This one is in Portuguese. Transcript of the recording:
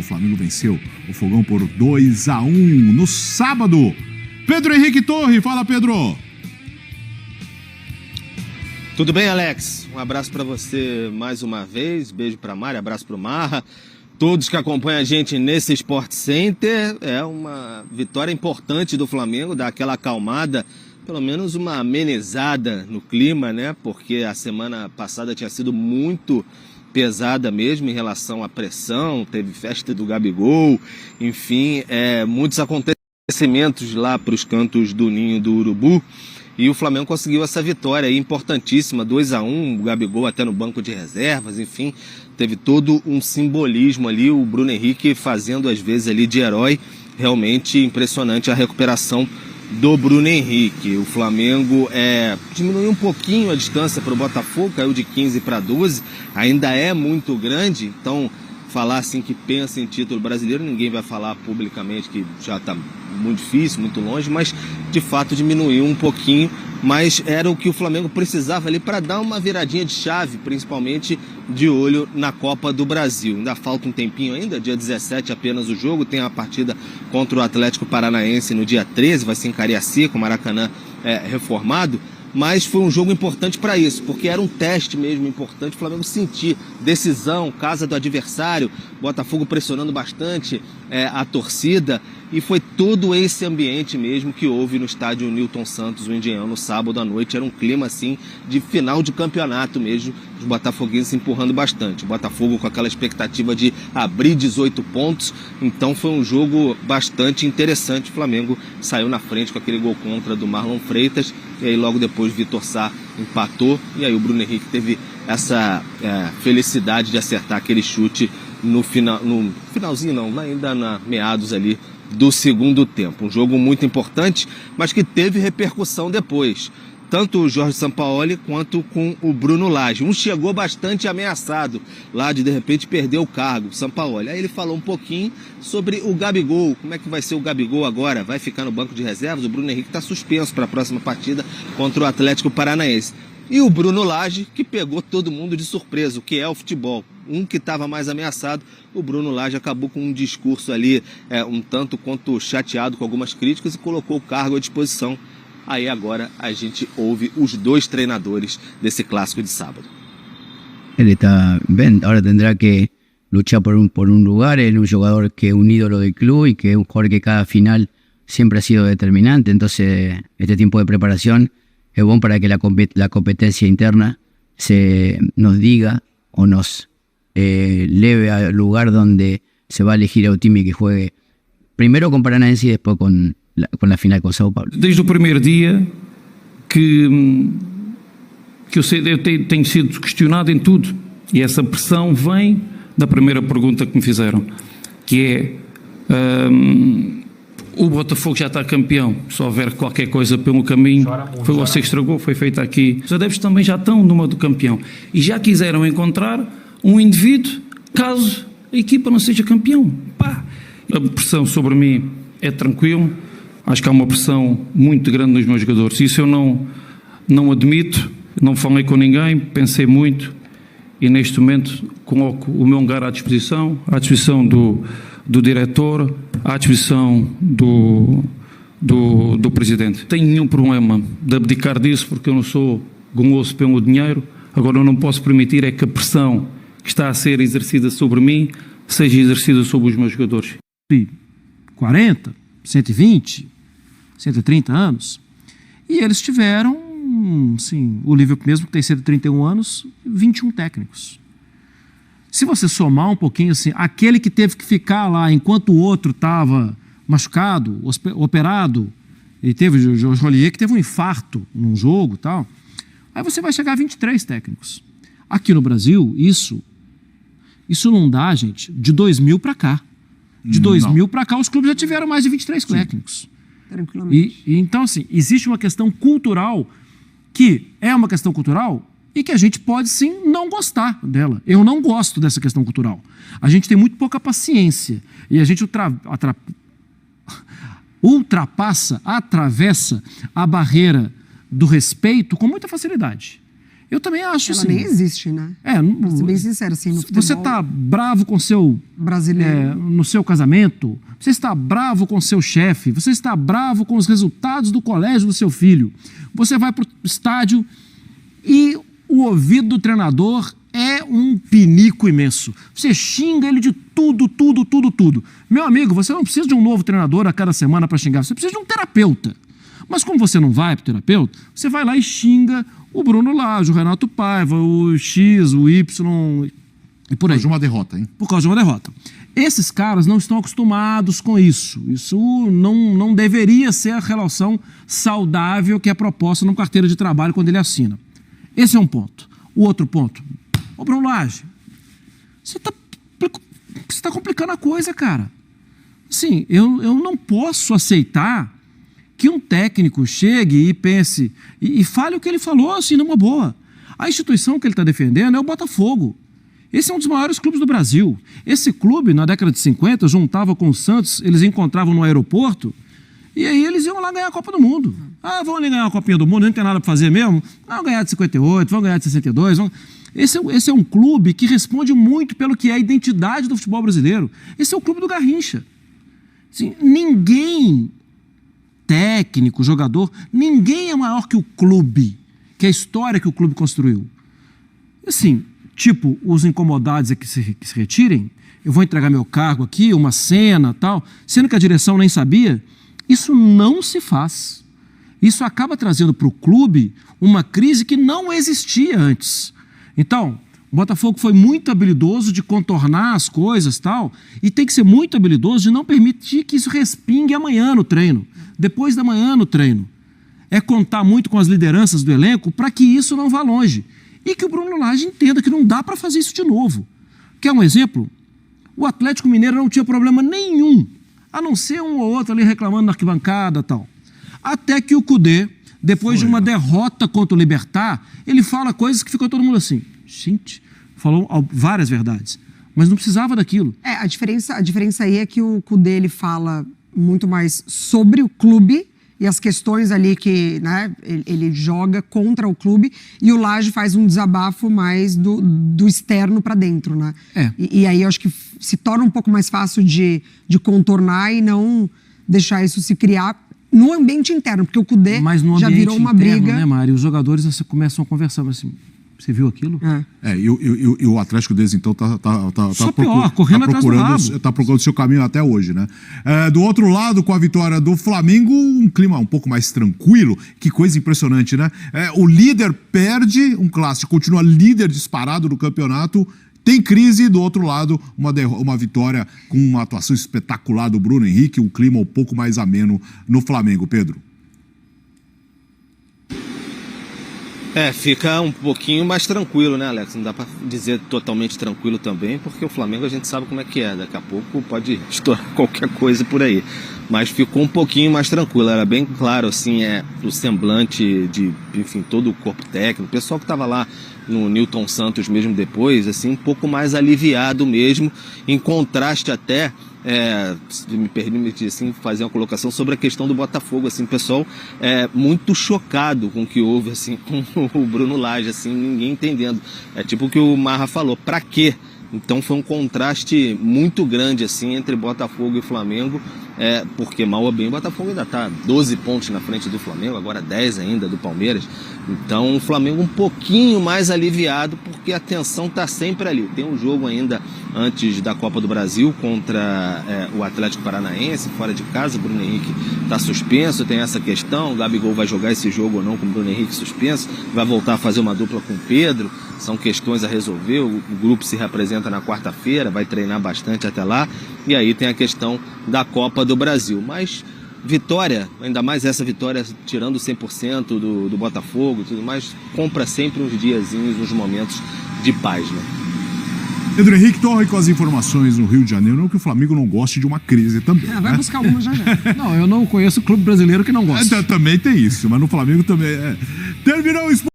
O Flamengo venceu o Fogão por 2-1 no sábado. Pedro Henrique Torre, fala Pedro. Tudo bem, Alex? Um abraço para você mais uma vez, beijo para Mari, abraço para o Marra. Todos que acompanham a gente nesse Sport Center, é uma vitória importante do Flamengo, dá aquela acalmada, pelo menos uma amenizada no clima, né? Porque a semana passada tinha sido muito pesada mesmo em relação à pressão, teve festa do Gabigol, enfim, muitos acontecimentos lá para os cantos do Ninho do Urubu, e o Flamengo conseguiu essa vitória aí importantíssima, 2-1, o Gabigol até no banco de reservas, enfim, teve todo um simbolismo ali, o Bruno Henrique fazendo às vezes ali de herói, realmente impressionante a recuperação do Bruno Henrique. O Flamengo diminuiu um pouquinho a distância para o Botafogo, caiu de 15 para 12, ainda é muito grande, então falar assim que pensa em título brasileiro, ninguém vai falar publicamente que já está muito difícil, muito longe, mas de fato diminuiu um pouquinho, mas era o que o Flamengo precisava ali para dar uma viradinha de chave, principalmente de olho na Copa do Brasil. Ainda falta um tempinho ainda, dia 17 apenas o jogo, tem a partida contra o Atlético Paranaense no dia 13, vai ser em Cariacica, o Maracanã reformado, mas foi um jogo importante para isso, porque era um teste mesmo importante, o Flamengo sentir decisão, casa do adversário, Botafogo pressionando bastante a torcida, e foi todo esse ambiente mesmo que houve no estádio Newton Santos, o Engenhão, no sábado à noite. Era um clima assim de final de campeonato mesmo, os botafoguenses empurrando bastante. O Botafogo com aquela expectativa de abrir 18 pontos, então foi um jogo bastante interessante. O Flamengo saiu na frente com aquele gol contra do Marlon Freitas, e aí logo depois Vitor Sá empatou, e aí o Bruno Henrique teve essa felicidade de acertar aquele chute no finalzinho não, ainda na meados ali do segundo tempo. Um jogo muito importante, mas que teve repercussão depois. Tanto o Jorge Sampaoli quanto com o Bruno Lage. Um chegou bastante ameaçado lá de repente perder o cargo, o Sampaoli. Aí ele falou um pouquinho sobre o Gabigol. Como é que vai ser o Gabigol agora? Vai ficar no banco de reservas? O Bruno Henrique está suspenso para a próxima partida contra o Atlético Paranaense. E o Bruno Lage, que pegou todo mundo de surpresa, o que é o futebol. Um que estava mais ameaçado, o Bruno Lage acabou com um discurso ali um tanto quanto chateado com algumas críticas e colocou o cargo à disposição. Aí agora a gente ouve os dois treinadores desse clássico de sábado. Ele está bem, agora tendrá que luchar por un lugar, ele é um jogador que é um ídolo do clube e que é um jogador que cada final sempre ha sido determinante, entonces este tiempo de preparación es bueno para que la competencia interna nos diga o nos leve al lugar donde se va a elegir a un time que juegue primero con Paranaense y después con la final con São Paulo. Desde o primeiro dia que eu tenho sido questionado em tudo, e essa pressão vem da primeira pergunta que me fizeram, que é o Botafogo já está campeão, se houver qualquer coisa pelo caminho, foi você que estragou, foi feito aqui. Os adeptos também já estão numa do campeão e já quiseram encontrar um indivíduo caso a equipa não seja campeão. Pá. A pressão sobre mim é tranquilo, acho que há uma pressão muito grande nos meus jogadores, isso eu não admito, não falei com ninguém, pensei muito e neste momento coloco o meu lugar à disposição do diretor, à disposição do presidente. Tenho nenhum problema de abdicar disso porque eu não sou guloso pelo dinheiro, agora eu não posso permitir é que a pressão que está a ser exercida sobre mim seja exercida sobre os meus jogadores. 40, 120, 130 anos, e eles tiveram, sim, o Liverpool mesmo que tem 131 anos, 21 técnicos. Se você somar um pouquinho assim, aquele que teve que ficar lá enquanto o outro estava machucado, operado, e teve o Jorge Rolier que teve um infarto num jogo e tal, aí você vai chegar a 23 técnicos. Aqui no Brasil, isso não dá, gente, de 2000 para cá. De 2000 para cá, os clubes já tiveram mais de 23 técnicos. Tranquilamente. Então, assim, existe uma questão cultural que é uma questão cultural e que a gente pode, sim, não gostar dela. Eu não gosto dessa questão cultural. A gente tem muito pouca paciência e a gente atravessa a barreira do respeito com muita facilidade. Eu também acho Ela assim. nem existe, né? Pra ser bem sincero, assim, no futebol Você tá bravo com seu brasileiro. no seu casamento, você está bravo com seu chefe, você está bravo com os resultados do colégio do seu filho. Você vai pro estádio e o ouvido do treinador é um pinico imenso. Você xinga ele de tudo, tudo, tudo, tudo. Meu amigo, você não precisa de um novo treinador a cada semana para xingar, você precisa de um terapeuta. Mas como você não vai pro terapeuta, você vai lá e xinga o Bruno Lage, o Renato Paiva, o X, o Y e por aí. Por causa de uma derrota, hein? Por causa de uma derrota. Esses caras não estão acostumados com isso. Isso não deveria ser a relação saudável que é proposta no carteira de trabalho quando ele assina. Esse é um ponto. O outro ponto. Ô, Bruno Lage, você tá complicando a coisa, cara. Assim, eu não posso aceitar que um técnico chegue e pense e fale o que ele falou, assim, numa boa. A instituição que ele está defendendo é o Botafogo. Esse é um dos maiores clubes do Brasil. Esse clube, na década de 50, juntava com o Santos, eles encontravam no aeroporto e aí eles iam lá ganhar a Copa do Mundo. Ah, vamos ali ganhar a Copinha do Mundo, não tem nada para fazer mesmo? Vamos ganhar de 58, vamos ganhar de 62. Esse é um clube que responde muito pelo que é a identidade do futebol brasileiro. Esse é o clube do Garrincha. Assim, ninguém, técnico, jogador, ninguém é maior que o clube, que a história que o clube construiu. Assim, tipo, os incomodados é que se retirem, eu vou entregar meu cargo aqui, uma cena, tal, sendo que a direção nem sabia. Isso não se faz. Isso acaba trazendo para o clube uma crise que não existia antes. Então, o Botafogo foi muito habilidoso de contornar as coisas e tal, e tem que ser muito habilidoso de não permitir que isso respingue amanhã no treino, depois da manhã no treino. É contar muito com as lideranças do elenco para que isso não vá longe. E que o Bruno Lage entenda que não dá para fazer isso de novo. Quer um exemplo? O Atlético Mineiro não tinha problema nenhum, a não ser um ou outro ali reclamando na arquibancada e tal. Até que o Cudê, depois de uma derrota contra o Libertad, ele fala coisas que ficou todo mundo assim. Gente, falou várias verdades, mas não precisava daquilo. A diferença aí é que o Cudê, ele fala muito mais sobre o clube e as questões ali que, né, ele joga contra o clube, e o Lage faz um desabafo mais do externo para dentro, né? E aí eu acho que se torna um pouco mais fácil de contornar e não deixar isso se criar no ambiente interno, porque o Cudê já virou uma interno, briga. Né, Mário? Os jogadores começam a conversar, mas assim, você viu aquilo? E o Atlético desde então Só pior, correndo atrás do rabo. Tá procurando seu caminho até hoje, né? Do outro lado, com a vitória do Flamengo, um clima um pouco mais tranquilo. Que coisa impressionante, né? O líder perde um clássico, continua líder disparado do campeonato. Tem crise, do outro lado, uma vitória com uma atuação espetacular do Bruno Henrique, um clima um pouco mais ameno no Flamengo. Pedro? Fica um pouquinho mais tranquilo, né, Alex? Não dá pra dizer totalmente tranquilo também, porque o Flamengo a gente sabe como é que é. Daqui a pouco pode estourar qualquer coisa por aí. Mas ficou um pouquinho mais tranquilo. Era bem claro, assim, o semblante de, enfim, todo o corpo técnico. O pessoal que estava lá no Newton Santos mesmo depois, assim, um pouco mais aliviado mesmo, em contraste até... se me permite assim, fazer uma colocação sobre a questão do Botafogo, assim, pessoal muito chocado com o que houve, assim, com o Bruno Lage, assim, ninguém entendendo. É tipo o que o Marra falou, pra quê? Então foi um contraste muito grande, assim, entre Botafogo e Flamengo, porque mal ou bem o Botafogo ainda está 12 pontos na frente do Flamengo, agora 10 ainda do Palmeiras. Então o Flamengo um pouquinho mais aliviado, porque a tensão está sempre ali. Tem um jogo ainda antes da Copa do Brasil contra o Atlético Paranaense, fora de casa. O Bruno Henrique está suspenso, tem essa questão. O Gabigol vai jogar esse jogo ou não com o Bruno Henrique suspenso, vai voltar a fazer uma dupla com o Pedro. São questões a resolver. O grupo se representa na quarta-feira, vai treinar bastante até lá. E aí tem a questão da Copa do Brasil. Mas vitória, ainda mais essa vitória, tirando 100% do Botafogo e tudo mais, compra sempre uns diazinhos, uns momentos de paz, né? Pedro Henrique Torre com as informações no Rio de Janeiro. Não que o Flamengo não goste de uma crise também. Vai buscar uma já. Não, eu não conheço clube brasileiro que não gosta. Também tem isso, mas no Flamengo também. Terminou o